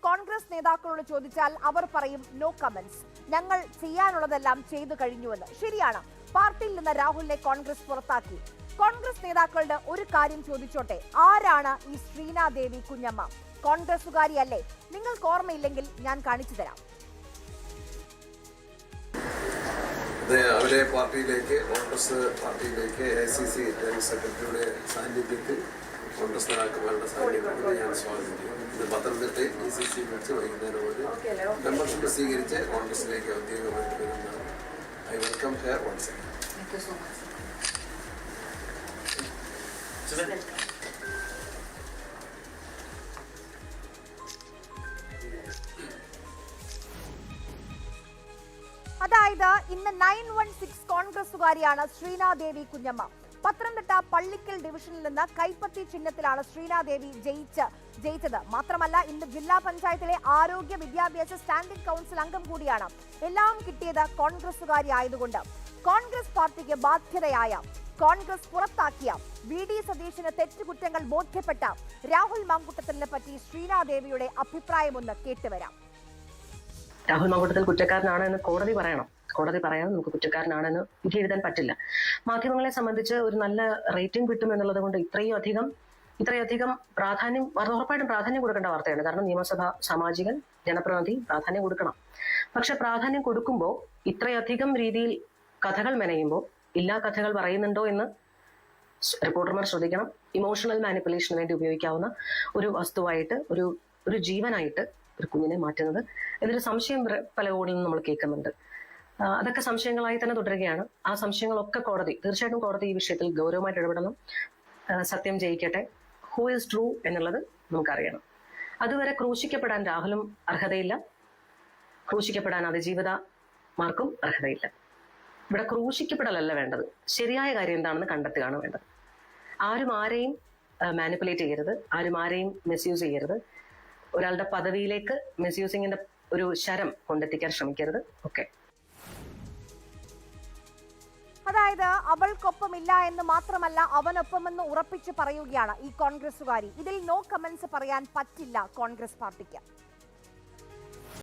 കോൺഗ്രസ് നേതാക്കളോട് ചോദിച്ചാൽ അവർ പറയും no comments, ഞങ്ങൾ ചെയ്യാനുള്ളതെല്ലാം ചെയ്തു കഴിഞ്ഞുവെന്ന്. ശരിയാണ്, പാർട്ടിയിൽ നിന്ന് രാഹുലിനെ കോൺഗ്രസ് പുറത്താക്കി. കോൺഗ്രസ് നേതാക്കളുടെ ഒരു കാര്യം ചോദിച്ചോട്ടെ, ആരാണ് ഈ ശ്രീനാദേവി കുഞ്ഞമ്മ? കോൺഗ്രസുകാരിയല്ലേ? നിങ്ങൾക്ക് ഓർമ്മയില്ലെങ്കിൽ ഞാൻ കാണിച്ചു തരാം. അവരെ പാർട്ടിയിലേക്ക്, കോൺഗ്രസ് പാർട്ടിയിലേക്ക് AICC ജനറൽ സെക്രട്ടറിയുടെ സാന്നിധ്യത്തിൽ കോൺഗ്രസ് നേതാക്കന്മാരുടെ സാന്നിധ്യത്തിൽ ഞാൻ സ്വാഗതം ചെയ്യും. ഇത് പത്തനംതിട്ട ECC വെച്ച് വൈകുന്നേരം ഒരു മെമ്പർഷിപ്പ് സ്വീകരിച്ച് കോൺഗ്രസിലേക്ക് ഔദ്യോഗികമായിട്ട് വരുന്നതാണ്. I welcome here once again. Thank you so much. അതായത് ഇന്ന് 916 കോൺഗ്രസുകാരിയാണ് ശ്രീനാദേവി കുഞ്ഞമ്മ. പത്തനംതിട്ട പള്ളിക്കൽ ഡിവിഷനിൽ നിന്ന് കൈപ്പത്തി ചിഹ്നത്തിലാണ് ശ്രീനാദേവി ജയിച്ചത്. മാത്രമല്ല ഇന്ന് ജില്ലാ പഞ്ചായത്തിലെ ആരോഗ്യ വിദ്യാഭ്യാസ സ്റ്റാൻഡിംഗ് കൗൺസിൽ അംഗം കൂടിയാണ്. എല്ലാം കിട്ടിയത് കോൺഗ്രസുകാരി ആയതുകൊണ്ട്. കോൺഗ്രസ് പാർട്ടിക്ക് ബാധ്യതയായ, കോൺഗ്രസ് പുറത്താക്കിയ, VD സതീശന് തെറ്റുകുറ്റങ്ങൾ ബോധ്യപ്പെട്ട രാഹുൽ മാങ്കൂട്ടത്തിലിനെ പറ്റി ശ്രീനാദേവിയുടെ അഭിപ്രായമൊന്ന് കേട്ടുവരാം. രാഹുൽ മാങ്കൂട്ടത്തിൽ കുറ്റക്കാരനാണ് എന്ന് കോടതി പറയണം. കോടതി പറയാൻ നമുക്ക് കുറ്റക്കാരനാണെന്ന് വിധി എഴുതാൻ പറ്റില്ല. മാധ്യമങ്ങളെ സംബന്ധിച്ച് ഒരു നല്ല റേറ്റിംഗ് കിട്ടും എന്നുള്ളത് കൊണ്ട് ഇത്രയധികം പ്രാധാന്യം, ഉറപ്പായിട്ടും പ്രാധാന്യം കൊടുക്കേണ്ട വാർത്തയാണ്. കാരണം നിയമസഭ സാമാജികൻ, ജനപ്രതിനിധി പ്രാധാന്യം കൊടുക്കണം. പക്ഷെ പ്രാധാന്യം കൊടുക്കുമ്പോൾ ഇത്രയധികം രീതിയിൽ കഥകൾ മെനയുമ്പോൾ ഇല്ലാ കഥകൾ പറയുന്നുണ്ടോ എന്ന് റിപ്പോർട്ടർമാർ ശ്രദ്ധിക്കണം. ഇമോഷണൽ മാനിപ്പുലേഷന് വേണ്ടി ഉപയോഗിക്കാവുന്ന ഒരു വസ്തുവായിട്ട്, ഒരു ജീവനായിട്ട് ഒരു കുഞ്ഞിനെ മാറ്റുന്നത്, ഇതൊരു സംശയം പല കോണിൽ നിന്നും നമ്മൾ കേൾക്കുന്നുണ്ട്. അതൊക്കെ സംശയങ്ങളായി തന്നെ തുടരുകയാണ്. ആ സംശയങ്ങളൊക്കെ തീർച്ചയായിട്ടും കോടതി ഈ വിഷയത്തിൽ ഗൗരവമായിട്ട് ഇടപെടണം. സത്യം ജയിക്കട്ടെ. ഹൂ ഈസ് ട്രൂ എന്നുള്ളത് നമുക്കറിയണം. അതുവരെ ക്രൂശിക്കപ്പെടാൻ രാഹുലും അർഹതയില്ല, ക്രൂശിക്കപ്പെടാൻ അതിജീവിതമാർക്കും അർഹതയില്ല. ഇവിടെ ക്രൂശിക്കപ്പെടലല്ല വേണ്ടത്, ശരിയായ കാര്യം എന്താണെന്ന് കണ്ടെത്തുകയാണ് വേണ്ടത്. ആരും ആരെയും മാനിപ്പുലേറ്റ് ചെയ്യരുത്, ആരും ആരെയും മിസ്യൂസ് ചെയ്യരുത്, ഒരാളുടെ പദവിയിലേക്ക് മിസ്യൂസിങ്ങിന്റെ ഒരു ശരം കൊണ്ടെത്തിക്കാൻ ശ്രമിക്കരുത്. ഓക്കെ, അതായത് അവൾക്കൊപ്പമില്ല എന്ന് മാത്രമല്ല അവനൊപ്പമെന്ന് ഉറപ്പിച്ച് പറയുകയാണ് ഈ കോൺഗ്രസുകാരി. ഇതിൽ നോ കമന്റ്സ് പറയാൻ പറ്റില്ല കോൺഗ്രസ് പാർട്ടിക്ക്.